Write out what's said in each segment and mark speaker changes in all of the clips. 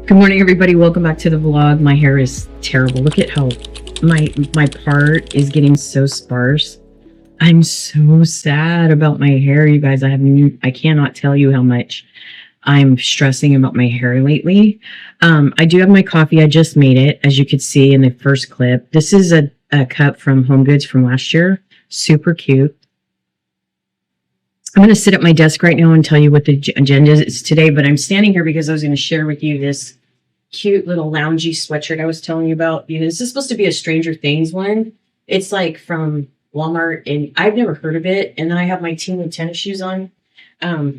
Speaker 1: Good morning, everybody. Welcome back to the vlog. My hair is terrible. Look at how my part is getting so sparse. I'm so sad about my hair, you guys. I cannot tell you how much I'm stressing about my hair lately. I do have my coffee. I just made it, as you could see in the first clip. This is a cup from Home Goods from last year. Super cute. I'm going to sit at my desk right now and tell you what the agenda is today, but I'm standing here because I was going to share with you this cute little loungy sweatshirt I was telling you about. This is supposed to be a Stranger Things one. It's like from Walmart, and I've never heard of it. And then I have my team tennis shoes on.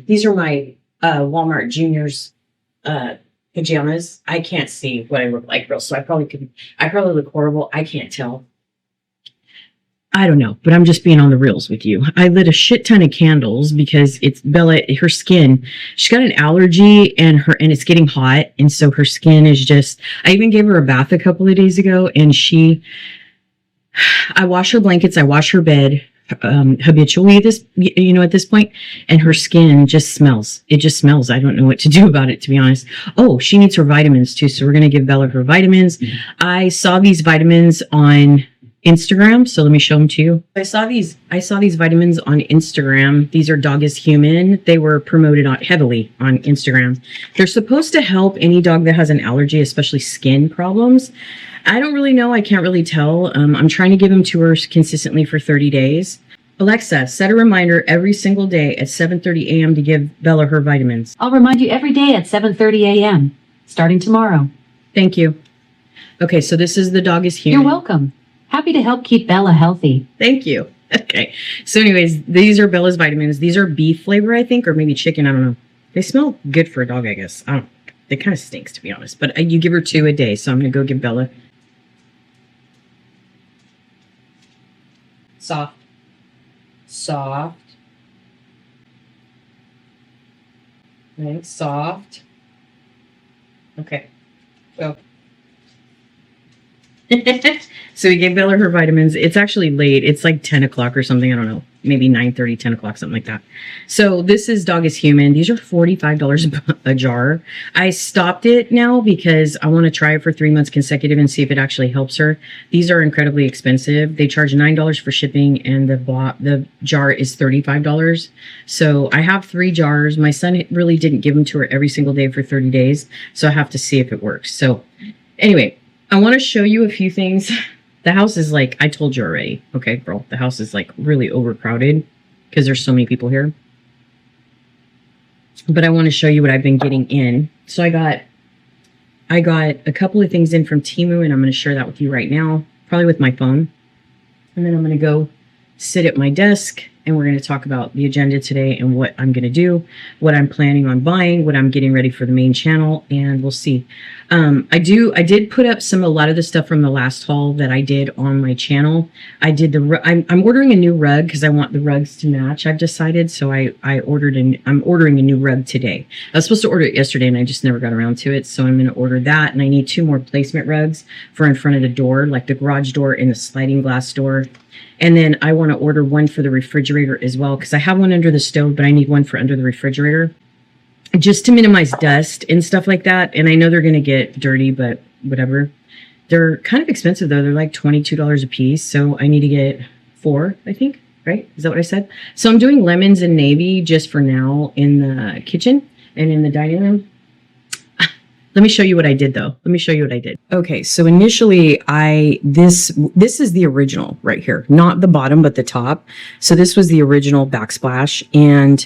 Speaker 1: These are my Walmart Juniors pajamas. I can't see what I look like, real, so I probably look horrible. I can't tell. I don't know, but I'm just being on the reels with you. I lit a shit ton of candles because it's Bella, her skin, she's got an allergy and it's getting hot. And so her skin is just, I even gave her a bath a couple of days ago, and I wash her blankets, I wash her bed, habitually at this point, and her skin just smells. It just smells. I don't know what to do about it, to be honest. Oh, she needs her vitamins too. So we're going to give Bella her vitamins. Mm-hmm. I saw these vitamins on Instagram, so let me show them to you. I saw these vitamins on Instagram. These are Dog is Human. They were promoted heavily on Instagram. They're supposed to help any dog that has an allergy, especially skin problems. I don't really know. I can't really tell. I'm trying to give them to her consistently for 30 days. Alexa, set a reminder every single day at 7:30 a.m. to give Bella her vitamins.
Speaker 2: I'll remind you every day at 7:30 a.m. starting tomorrow.
Speaker 1: Thank you. Okay, so this is the Dog is Human.
Speaker 2: You're welcome. Happy to help keep Bella healthy.
Speaker 1: Thank you. Okay. So anyways, these are Bella's vitamins. These are beef flavor, I think, or maybe chicken. I don't know. They smell good for a dog, I guess. I don't know. They kind of stinks, to be honest. But you give her 2 a day. So I'm going to go give Bella. Soft. Soft. And soft. Okay. Go. So we gave Bella her vitamins. It's actually late. It's like 10 o'clock or something. I don't know. Maybe 9:30, 10 o'clock, something like that. So this is Dog is Human. These are $45 a jar. I stopped it now because I want to try it for 3 months consecutive and see if it actually helps her. These are incredibly expensive. They charge $9 for shipping, and the jar is $35. So I have 3 jars. My son really didn't give them to her every single day for 30 days. So I have to see if it works. So anyway, I want to show you a few things. The house is like, I told you already. Okay, girl, the house is like really overcrowded because there's so many people here. But I want to show you what I've been getting in. So I got a couple of things in from Temu, and I'm going to share that with you right now, probably with my phone. And then I'm going to go sit at my desk, and we're going to talk about the agenda today and what I'm going to do, what I'm planning on buying, what I'm getting ready for the main channel, and we'll see. I did put up a lot of the stuff from the last haul that I did on my channel. I'm ordering a new rug because I want the rugs to match, I've decided. So I'm ordering a new rug today. I was supposed to order it yesterday and I just never got around to it. So I'm going to order that, and I need 2 more placement rugs for in front of the door, like the garage door and the sliding glass door. And then I want to order one for the refrigerator as well, because I have one under the stove, but I need one for under the refrigerator, just to minimize dust and stuff like that. And I know they're going to get dirty, but whatever. They're kind of expensive, though. They're like $22 a piece. So I need to get 4, I think. Right? Is that what I said? So I'm doing lemons and navy just for now in the kitchen and in the dining room. Let me show you what I did, though. Let me show you what I did. Okay, so initially, this is the original right here. Not the bottom, but the top. So this was the original backsplash. And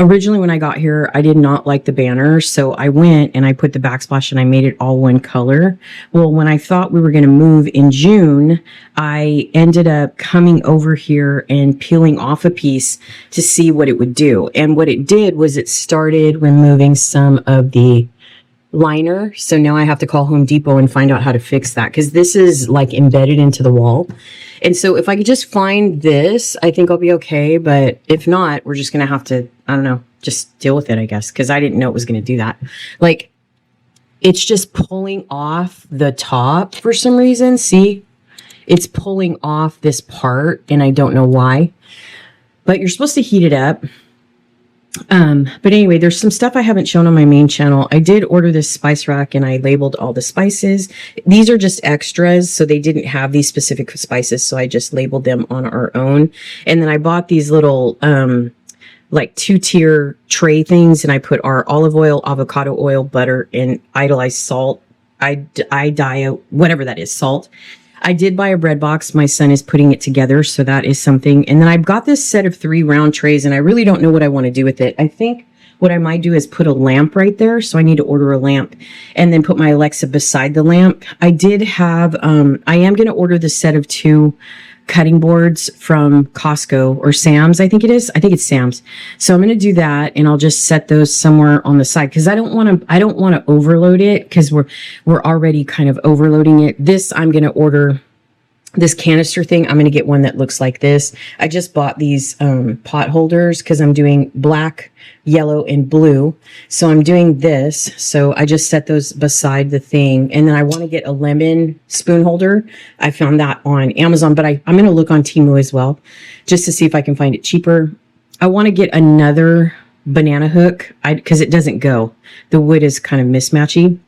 Speaker 1: originally when I got here, I did not like the banner. So I went and I put the backsplash and I made it all one color. Well, when I thought we were going to move in June, I ended up coming over here and peeling off a piece to see what it would do. And what it did was it started removing some of the liner. So now I have to call Home Depot and find out how to fix that, because this is like embedded into the wall. And so if I could just find this, I think I'll be okay. But if not, we're just going to have to, I don't know, just deal with it, I guess, because I didn't know it was going to do that. Like, it's just pulling off the top for some reason. See, it's pulling off this part and I don't know why, but you're supposed to heat it up. But anyway, there's some stuff I haven't shown on my main channel. I did order this spice rack and I labeled all the spices. These are just extras, so they didn't have these specific spices, so I just labeled them on our own. And then I bought these little like 2-tier tray things, and I put our olive oil, avocado oil, butter, and idolized salt. Whatever that is, salt. I did buy a bread box. My son is putting it together, so that is something. And then I've got this set of 3 round trays, and I really don't know what I want to do with it. I think what I might do is put a lamp right there, so I need to order a lamp, and then put my Alexa beside the lamp. I did have, I am going to order the set of 2 cutting boards from Costco or Sam's. I think it is. I think it's Sam's. So I'm going to do that, and I'll just set those somewhere on the side, because I don't want to overload it, because we're already kind of overloading it. This, I'm going to order this canister thing. I'm going to get one that looks like this. I just bought these pot holders because I'm doing black, yellow, and blue. So I'm doing this. So I just set those beside the thing. And then I want to get a lemon spoon holder. I found that on Amazon, but I'm going to look on Temu as well, just to see if I can find it cheaper. I want to get another banana hook because it doesn't go. The wood is kind of mismatchy.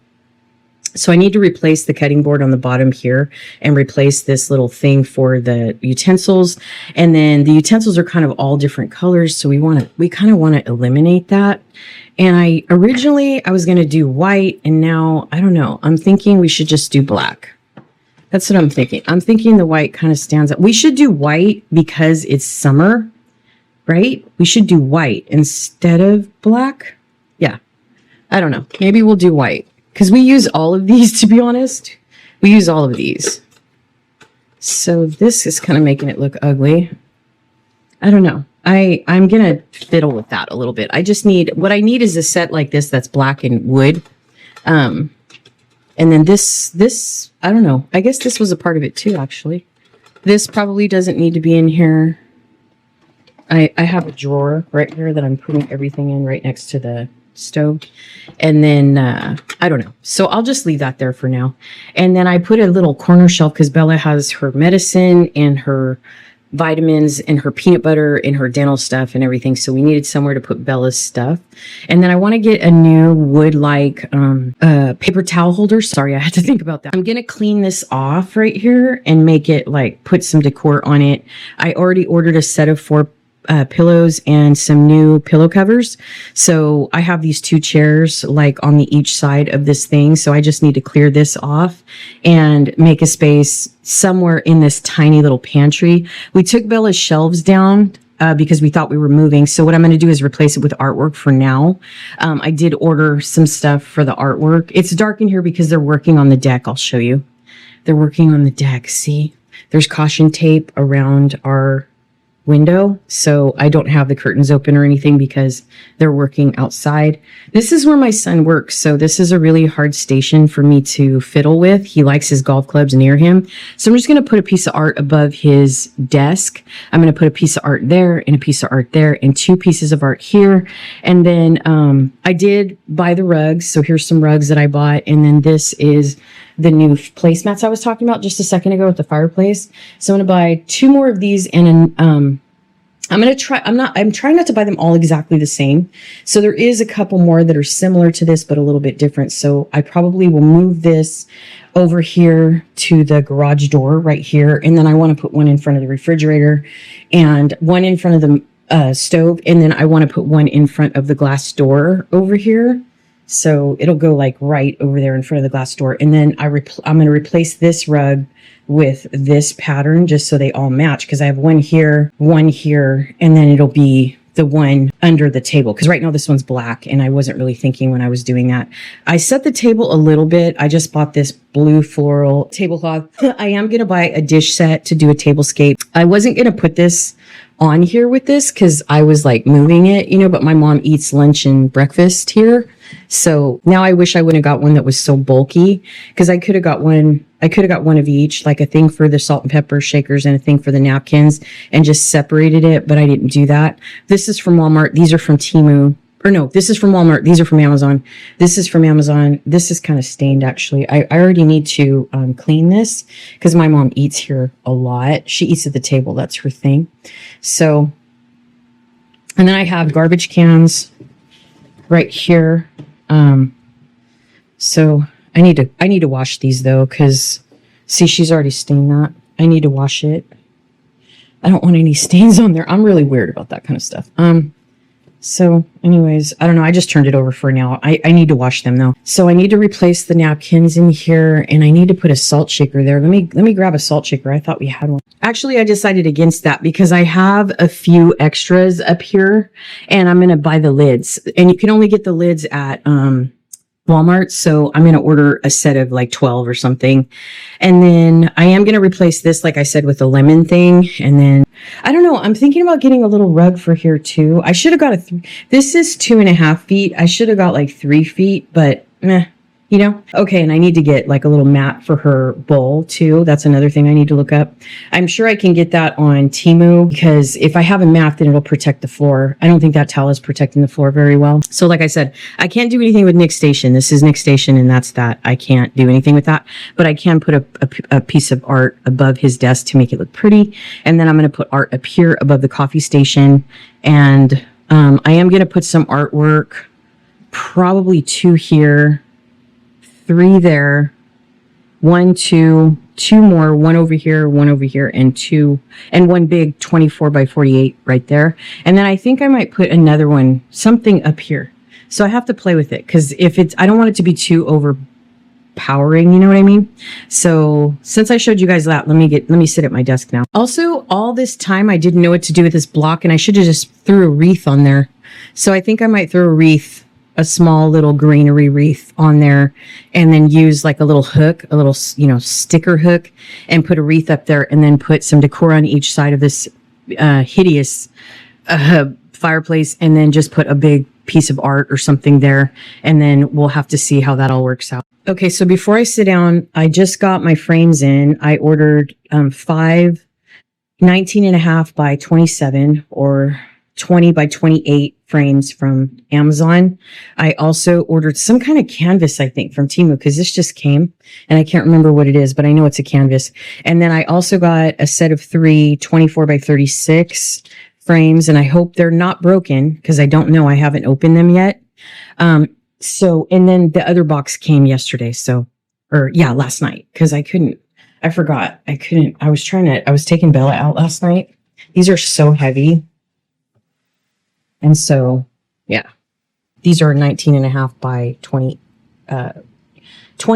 Speaker 1: So I need to replace the cutting board on the bottom here and replace this little thing for the utensils. And then the utensils are kind of all different colors. So we kind of want to eliminate that. And originally I was going to do white, and now I don't know. I'm thinking we should just do black. That's what I'm thinking. I'm thinking the white kind of stands out. We should do white because it's summer, right? We should do white instead of black. Yeah. I don't know. Maybe we'll do white. Because we use all of these, to be honest. We use all of these. So this is kind of making it look ugly. I don't know. I'm going to fiddle with that a little bit. What I need is a set like this that's black and wood. And then this, I don't know. I guess this was a part of it too, actually. This probably doesn't need to be in here. I have a drawer right here that I'm putting everything in right next to the stove. And then I don't know, so I'll just leave that there for now. And then I put a little corner shelf because Bella has her medicine and her vitamins and her peanut butter and her dental stuff and everything, so we needed somewhere to put Bella's stuff. And then I want to get a new wood like paper towel holder. Sorry, I had to think about that. I'm gonna clean this off right here and make it like put some decor on it. I already ordered a set of 4 pillows and some new pillow covers. So I have these 2 chairs like on each side of this thing. So I just need to clear this off and make a space somewhere in this tiny little pantry. We took Bella's shelves down because we thought we were moving. So what I'm going to do is replace it with artwork for now. I did order some stuff for the artwork. It's dark in here because they're working on the deck. I'll show you. They're working on the deck. See, there's caution tape around our window, so I don't have the curtains open or anything because they're working outside. This is where my son works, so this is a really hard station for me to fiddle with. He likes his golf clubs near him, so I'm just going to put a piece of art above his desk. I'm going to put a piece of art there and a piece of art there and 2 pieces of art here. And then I did buy the rugs, so here's some rugs that I bought. And then this is the new placemats I was talking about just a second ago with the fireplace. So I'm going to buy 2 more of these, and I'm trying not to buy them all exactly the same. So there is a couple more that are similar to this, but a little bit different. So I probably will move this over here to the garage door right here. And then I want to put one in front of the refrigerator and one in front of the stove. And then I want to put one in front of the glass door over here. So it'll go like right over there in front of the glass door. And then I'm going to replace this rug with this pattern just so they all match, because I have one here, and then it'll be the one under the table, because right now this one's black and I wasn't really thinking when I was doing that. I set the table a little bit. I just bought this blue floral tablecloth. I am going to buy a dish set to do a tablescape. I wasn't going to put this on here with this because I was like moving it, you know, but my mom eats lunch and breakfast here. So now I wish I would have got one that was so bulky, because I could have got one of each, like a thing for the salt and pepper shakers and a thing for the napkins, and just separated it, but I didn't do that. This is from Walmart. These are from Temu. Or no, this is from Walmart. These are from Amazon. This is from Amazon. This is kind of stained, actually. I already need to clean this because my mom eats here a lot. She eats at the table. That's her thing. So, and then I have garbage cans right here. So I need to wash these though, because see, she's already stained that. I need to wash it. I don't want any stains on there. I'm really weird about that kind of stuff. So anyways, I don't know. I just turned it over for now. I need to wash them though. So I need to replace the napkins in here, and I need to put a salt shaker there. Let me grab a salt shaker. I thought we had one. Actually, I decided against that because I have a few extras up here, and I'm going to buy the lids, and you can only get the lids at, Walmart. So I'm going to order a set of like 12 or something. And then I am going to replace this, like I said, with the lemon thing. And then I don't know. I'm thinking about getting a little rug for here too. I should have got this is 2.5 feet. I should have got like 3 feet, but meh. You know? Okay, and I need to get like a little mat for her bowl too. That's another thing I need to look up. I'm sure I can get that on Temu, because if I have a mat, then it'll protect the floor. I don't think that towel is protecting the floor very well. So like I said, I can't do anything with Nick's Station. This is Nick's Station, and that's that. I can't do anything with that, but I can put a piece of art above his desk to make it look pretty. And then I'm going to put art up here above the coffee station. And I am going to put some artwork, probably 2 here, 3 there, 1, 2 more, 1 over here, 1 over here, and 2, and 1 big 24 by 48 right there. And then I think I might put another one, something up here. So I have to play with it, because I don't want it to be too overpowering, you know what I mean? So since I showed you guys that, let me sit at my desk now. Also, all this time I didn't know what to do with this block, and I should have just threw a wreath on there. So I think I might throw a small little greenery wreath on there, and then use like a little hook, a little, you know, sticker hook, and put a wreath up there, and then put some decor on each side of this hideous fireplace, and then just put a big piece of art or something there, and then we'll have to see how that all works out. Okay, so before I sit down, I just got my frames in. I ordered 5 19.5 by 27 or 20 by 28 frames from Amazon. I also ordered some kind of canvas, I think, from Temu, because this just came and I can't remember what it is, but I know it's a canvas. And then I also got a set of 3 24 by 36 frames, and I hope they're not broken, because I don't know. I haven't opened them yet. And then the other box came yesterday. Last night, because I forgot. I was taking Bella out last night. These are so heavy. And so, yeah, these are 19.5 by 20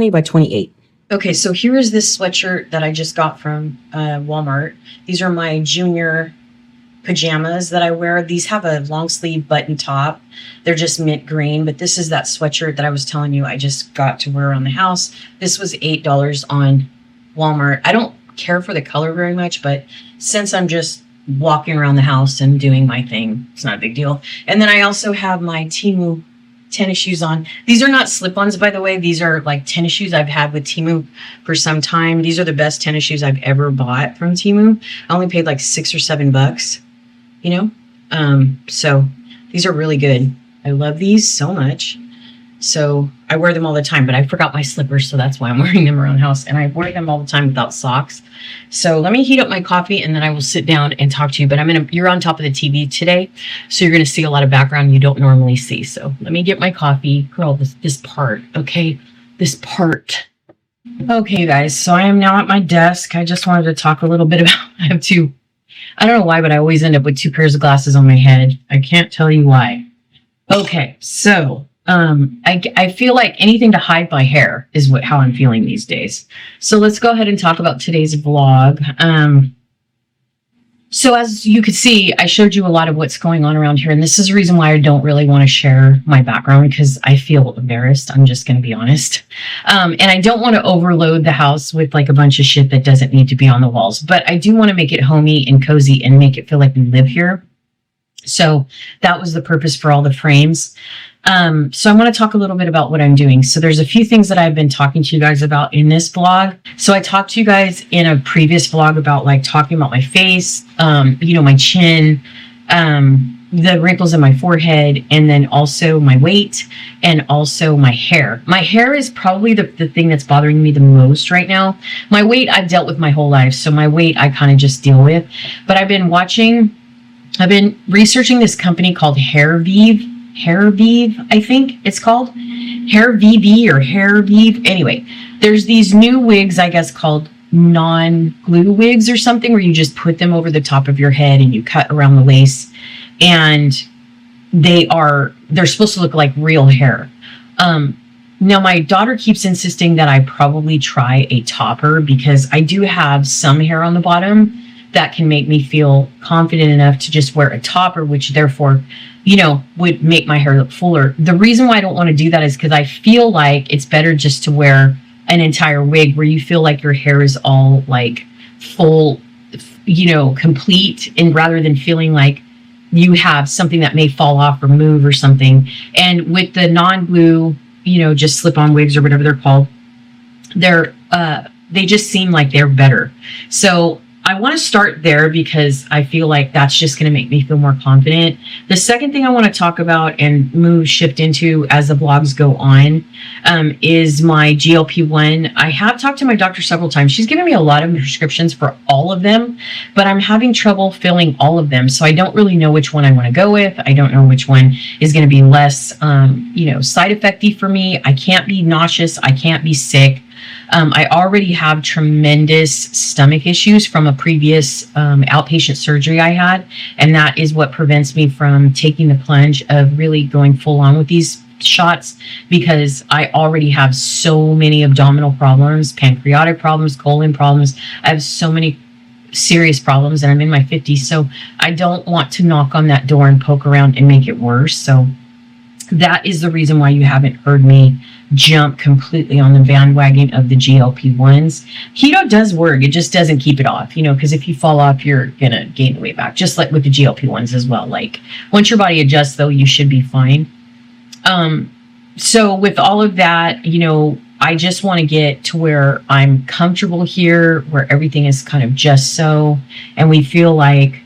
Speaker 1: by 28. Okay, so here is this sweatshirt that I just got from Walmart. These are my junior pajamas that I wear. These have a long sleeve button top. They're just mint green, but this is that sweatshirt that I was telling you I just got to wear around the house. This was $8 on Walmart. I don't care for the color very much, but since I'm just walking around the house and doing my thing, it's not a big deal. And then I also have my Temu tennis shoes on. These are not slip-ons, by the way. These are like tennis shoes I've had with Temu for some time. These are the best tennis shoes I've ever bought from Temu. I only paid like $6 or $7, you know? So these are really good. I love these so much. So I wear them all the time, but I forgot my slippers, so that's why I'm wearing them around the house. And I wear them all the time without socks. So let me heat up my coffee, and then I will sit down and talk to you. But you're on top of the TV today, so you're gonna see a lot of background you don't normally see. So let me get my coffee. Girl, this part, okay? This part. Okay, guys, so I am now at my desk. I just wanted to talk a little bit about, I don't know why, but I always end up with 2 pairs of glasses on my head. I can't tell you why. Okay, so I feel like anything to hide my hair is how I'm feeling these days. So let's go ahead and talk about today's vlog. So as you could see, I showed you a lot of what's going on around here. And this is the reason why I don't really want to share my background, because I feel embarrassed. I'm just going to be honest. And I don't want to overload the house with like a bunch of shit that doesn't need to be on the walls. But I do want to make it homey and cozy and make it feel like we live here. So that was the purpose for all the frames. So I want to talk a little bit about what I'm doing. So there's a few things that I've been talking to you guys about in this vlog. So I talked to you guys in a previous vlog about like talking about my face, my chin, the wrinkles in my forehead, and then also my weight and also my hair. My hair is probably the thing that's bothering me the most right now. My weight I've dealt with my whole life. So my weight I kind of just deal with, but I've been researching this company called Hairvive, I think it's called Hairvive or Hairvive. Anyway, there's these new wigs, I guess, called non-glue wigs or something, where you just put them over the top of your head and you cut around the lace, and they're supposed to look like real hair. Now my daughter keeps insisting that I probably try a topper, because I do have some hair on the bottom that can make me feel confident enough to just wear a topper, which therefore, would make my hair look fuller. The reason why I don't want to do that is because I feel like it's better just to wear an entire wig where you feel like your hair is all like full, complete, and rather than feeling like you have something that may fall off or move or something. And with the non-glue, just slip-on wigs or whatever they're called, they just seem like they're better. So I want to start there because I feel like that's just going to make me feel more confident. The second thing I want to talk about and shift into as the vlogs go on is my GLP-1. I have talked to my doctor several times. She's given me a lot of prescriptions for all of them, but I'm having trouble filling all of them. So I don't really know which one I want to go with. I don't know which one is going to be less, side effecty for me. I can't be nauseous. I can't be sick. I already have tremendous stomach issues from a previous outpatient surgery I had, and that is what prevents me from taking the plunge of really going full on with these shots, because I already have so many abdominal problems, pancreatic problems, colon problems. I have so many serious problems, and I'm in my 50s, so I don't want to knock on that door and poke around and make it worse. So that is the reason why you haven't heard me jump completely on the bandwagon of the GLP-1s. Keto does work. It just doesn't keep it off, because if you fall off, you're going to gain the weight back, just like with the GLP-1s as well. Like once your body adjusts, though, you should be fine. So with all of that, I just want to get to where I'm comfortable here, where everything is kind of just so, and we feel like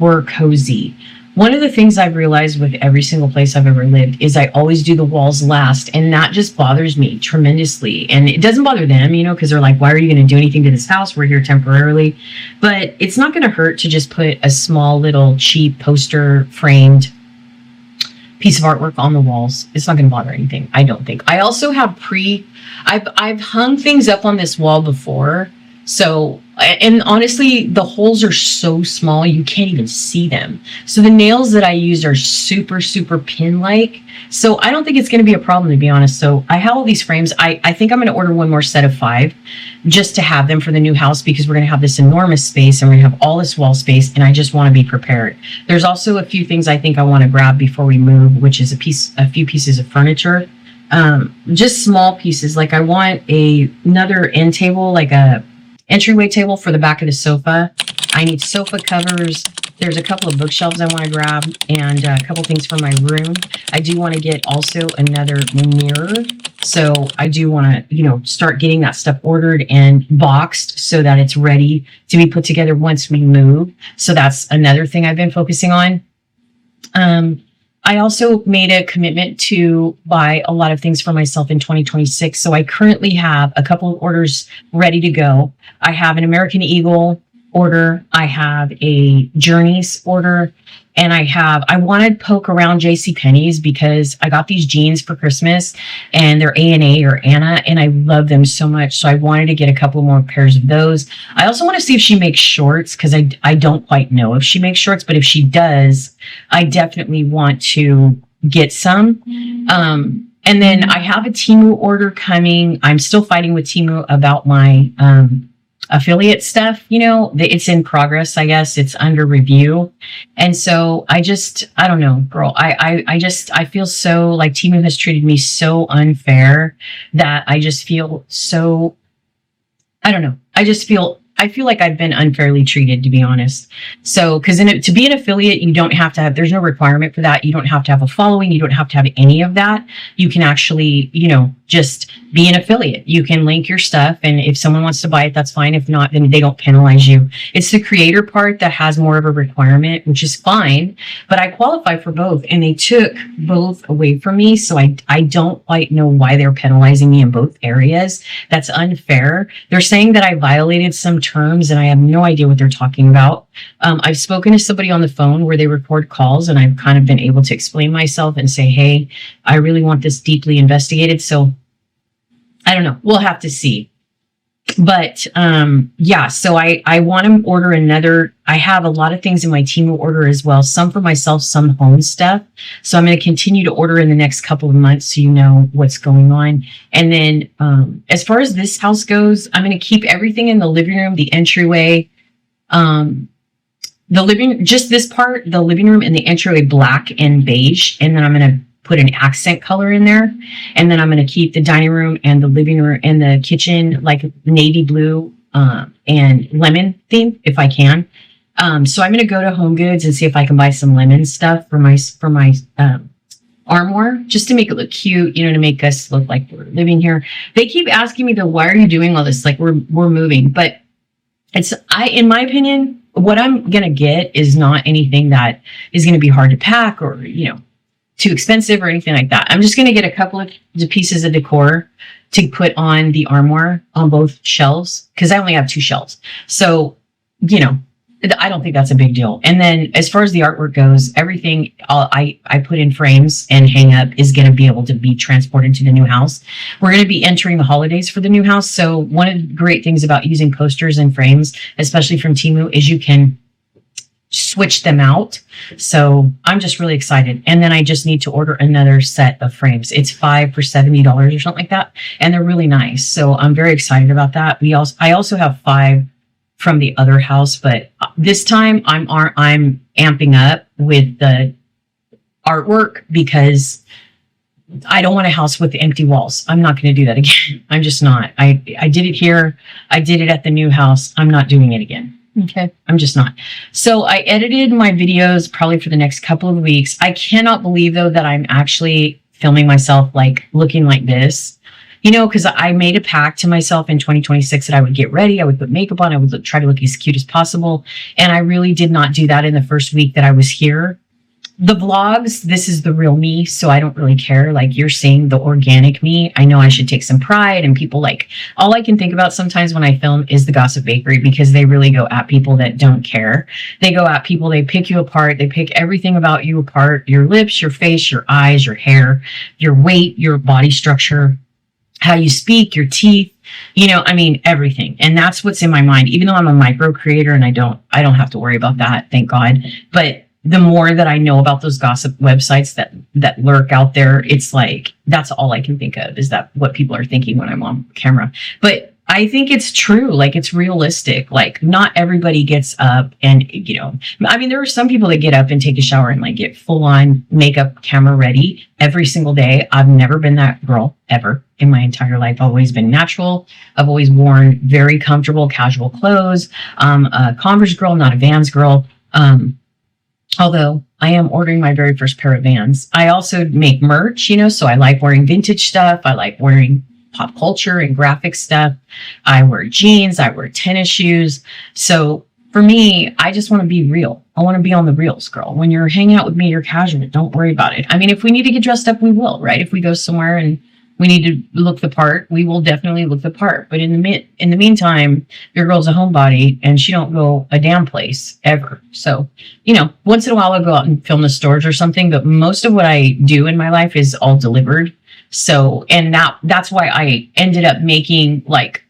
Speaker 1: we're cozy. One of the things I've realized with every single place I've ever lived is I always do the walls last, and that just bothers me tremendously. And it doesn't bother them, because they're like, why are you going to do anything to this house? We're here temporarily. But it's not going to hurt to just put a small little cheap poster framed piece of artwork on the walls. It's not going to bother anything, I don't think. I also have I've hung things up on this wall before. So, and honestly, the holes are so small, you can't even see them. So the nails that I use are super, super pin-like. So I don't think it's going to be a problem, to be honest. So I have all these frames. I think I'm going to order one more set of 5 just to have them for the new house, because we're going to have this enormous space and we're going to have all this wall space, and I just want to be prepared. There's also a few things I think I want to grab before we move, which is a few pieces of furniture. Just small pieces. Like I want another end table, like a entryway table for the back of the sofa. I need sofa covers. There's a couple of bookshelves I want to grab, and a couple things for my room. I do want to get also another mirror. So I do want to, start getting that stuff ordered and boxed so that it's ready to be put together once we move. So that's another thing I've been focusing on. I also made a commitment to buy a lot of things for myself in 2026. So I currently have a couple of orders ready to go. I have an American Eagle order. I have a Journeys order. And I wanted to poke around JCPenney's because I got these jeans for Christmas, and they're A&A or Anna, and I love them so much. So I wanted to get a couple more pairs of those. I also want to see if she makes shorts, because I don't quite know if she makes shorts, but if she does, I definitely want to get some. And then I have a Temu order coming. I'm still fighting with Temu about my affiliate stuff, it's in progress, I guess. It's under review. And so I don't know, girl. I feel so like Temu has treated me so unfair that I just feel so, I don't know. I feel like I've been unfairly treated, to be honest. So, because to be an affiliate, you don't have to have, there's no requirement for that. You don't have to have a following. You don't have to have any of that. You can actually, just be an affiliate. You can link your stuff. And if someone wants to buy it, that's fine. If not, then they don't penalize you. It's the creator part that has more of a requirement, which is fine. But I qualify for both. And they took both away from me. So I don't quite know why they're penalizing me in both areas. That's unfair. They're saying that I violated some terms and I have no idea what they're talking about. I've spoken to somebody on the phone where they record calls, and I've kind of been able to explain myself and say, hey, I really want this deeply investigated. So I don't know. We'll have to see. But yeah, so I want to order another. I have a lot of things in my Temu order as well, some for myself, some home stuff. So I'm going to continue to order in the next couple of months so you know what's going on. And then as far as this house goes, I'm going to keep everything in the living room, the entryway, just this part, the living room and the entryway black and beige. And then I'm going to put an accent color in there. And then I'm going to keep the dining room and the living room and the kitchen like navy blue and lemon theme if I can. So I'm going to go to Home Goods and see if I can buy some lemon stuff for my armoire, just to make it look cute, to make us look like we're living here. They keep asking me why are you doing all this? Like we're moving, but in my opinion, what I'm going to get is not anything that is going to be hard to pack or, too expensive or anything like that. I'm just going to get a couple of pieces of decor to put on the armoire on both shelves because I only have 2 shelves. So, I don't think that's a big deal. And then as far as the artwork goes, everything I put in frames and hang up is going to be able to be transported to the new house. We're going to be entering the holidays for the new house. So one of the great things about using coasters and frames, especially from Temu, is you can switch them out. So I'm just really excited. And then I just need to order another set of frames. It's 5 for $70 or something like that. And they're really nice. So I'm very excited about that. I also have 5 from the other house, but this time I'm amping up with the artwork because I don't want a house with empty walls. I'm not going to do that again. I'm just not. I did it here. I did it at the new house. I'm not doing it again. Okay. I'm just not. So I edited my videos probably for the next couple of weeks. I cannot believe though that I'm actually filming myself like looking like this, because I made a pact to myself in 2026 that I would get ready. I would put makeup on. I would try to look as cute as possible. And I really did not do that in the first week that I was here. The vlogs, this is the real me, so I don't really care. Like you're seeing the organic me. I know I should take some pride, and people all I can think about sometimes when I film is the Gossip Bakery because they really go at people that don't care. They go at people, they pick you apart, they pick everything about you apart, your lips, your face, your eyes, your hair, your weight, your body structure, how you speak, your teeth, everything. And that's what's in my mind, even though I'm a micro creator and I don't have to worry about that, thank God. But the more that I know about those gossip websites that lurk out there, it's like, that's all I can think of is that what people are thinking when I'm on camera. But I think it's true. Like it's realistic. Like not everybody gets up and, there are some people that get up and take a shower and like get full on makeup camera ready every single day. I've never been that girl ever in my entire life. I've always been natural. I've always worn very comfortable, casual clothes. I'm a Converse girl, not a Vans girl. Although I am ordering my very first pair of Vans. I also make merch, so I like wearing vintage stuff. I like wearing pop culture and graphic stuff. I wear jeans. I wear tennis shoes. So for me, I just want to be real. I want to be on the reels, girl. When you're hanging out with me, you're casual. Don't worry about it. If we need to get dressed up, we will, right? If we go somewhere and we need to look the part, we will definitely look the part. But in the meantime, your girl's a homebody and she don't go a damn place ever. So, once in a while I'll go out and film the stores or something, but most of what I do in my life is all delivered. So, and that's why I ended up making like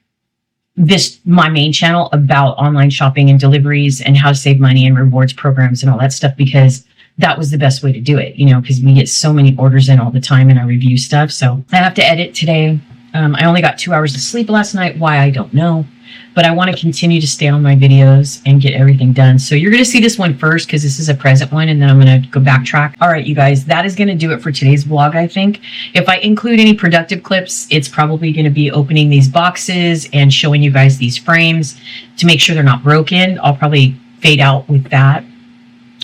Speaker 1: this, my main channel about online shopping and deliveries and how to save money and rewards programs and all that stuff, because that was the best way to do it, because we get so many orders in all the time and I review stuff. So I have to edit today. I only got 2 hours of sleep last night. Why, I don't know. But I want to continue to stay on my videos and get everything done. So you're going to see this one first because this is a present one, and then I'm going to go backtrack. All right, you guys, that is going to do it for today's vlog, I think. If I include any productive clips, it's probably going to be opening these boxes and showing you guys these frames to make sure they're not broken. I'll probably fade out with that.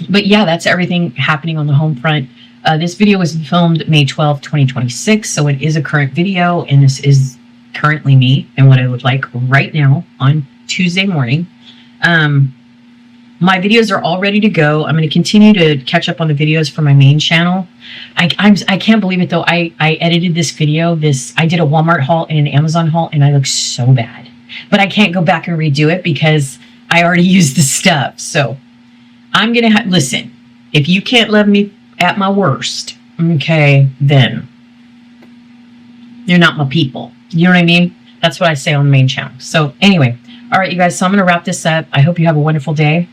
Speaker 1: But yeah, that's everything happening on the home front. This video was filmed May 12th, 2026, so it is a current video, and this is currently me and what I look like right now on Tuesday morning. My videos are all ready to go. I'm going to continue to catch up on the videos for my main channel. I can't believe it though. I edited this video. I did a Walmart haul and an Amazon haul, and I look so bad. But I can't go back and redo it because I already used the stuff. So I'm going to listen. If you can't love me at my worst, okay, then you're not my people. You know what I mean? That's what I say on the main channel. So anyway, all right, you guys, so I'm going to wrap this up. I hope you have a wonderful day.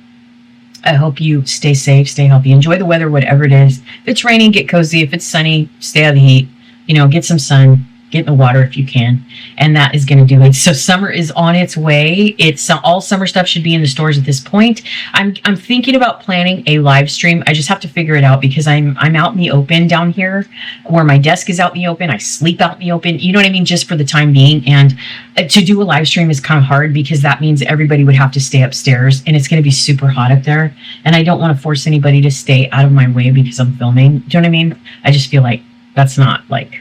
Speaker 1: I hope you stay safe, stay healthy, enjoy the weather, whatever it is. If it's raining, get cozy. If it's sunny, stay out of the heat. You know, get some sun, get in the water if you can. And that is going to do it. So summer is on its way. It's all summer stuff should be in the stores at this point. I'm thinking about planning a live stream. I just have to figure it out because I'm out in the open down here where my desk is out in the open. I sleep out in the open. You know what I mean? Just for the time being. And to do a live stream is kind of hard because that means everybody would have to stay upstairs and it's going to be super hot up there. And I don't want to force anybody to stay out of my way because I'm filming. Do you know what I mean? I just feel like that's not like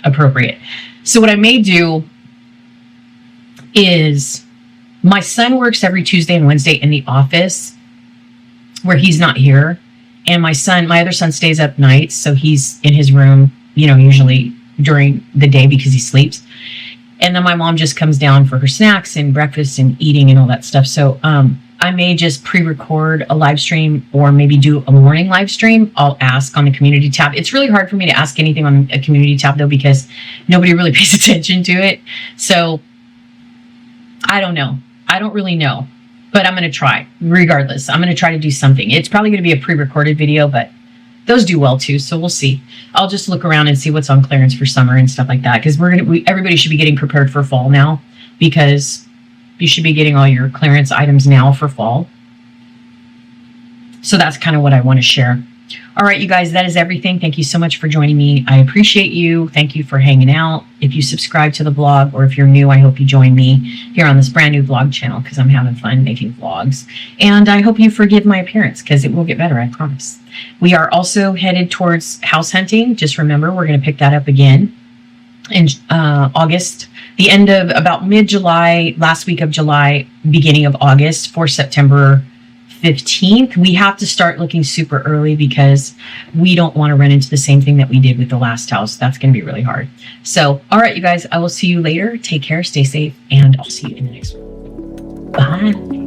Speaker 1: appropriate. So what I may do is my son works every Tuesday and Wednesday in the office where he's not here. And my other son stays up nights. So he's in his room, you know, usually during the day because he sleeps. And then my mom just comes down for her snacks and breakfast and eating and all that stuff. So, I may just pre-record a live stream or maybe do a morning live stream. I'll ask on the community tab. It's really hard for me to ask anything on a community tab though, because nobody really pays attention to it. So I don't know. I don't really know, but I'm going to try regardless. I'm going to try to do something. It's probably going to be a pre-recorded video, but those do well too. So we'll see. I'll just look around and see what's on clearance for summer and stuff like that. Cause everybody should be getting prepared for fall now because you should be getting all your clearance items now for fall. So that's kind of what I want to share. All right, you guys, that is everything. Thank you so much for joining me. I appreciate you. Thank you for hanging out. If you subscribe to the vlog or if you're new, I hope you join me here on this brand new vlog channel because I'm having fun making vlogs. And I hope you forgive my appearance because it will get better, I promise. We are also headed towards house hunting. Just remember, we're going to pick that up again in August, the end of about mid-July, last week of July, beginning of August for September 15th. We have to start looking super early because we don't want to run into the same thing that we did with the last house. That's going to be really hard. So, all right, you guys, I will see you later. Take care, stay safe, and I'll see you in the next one. Bye.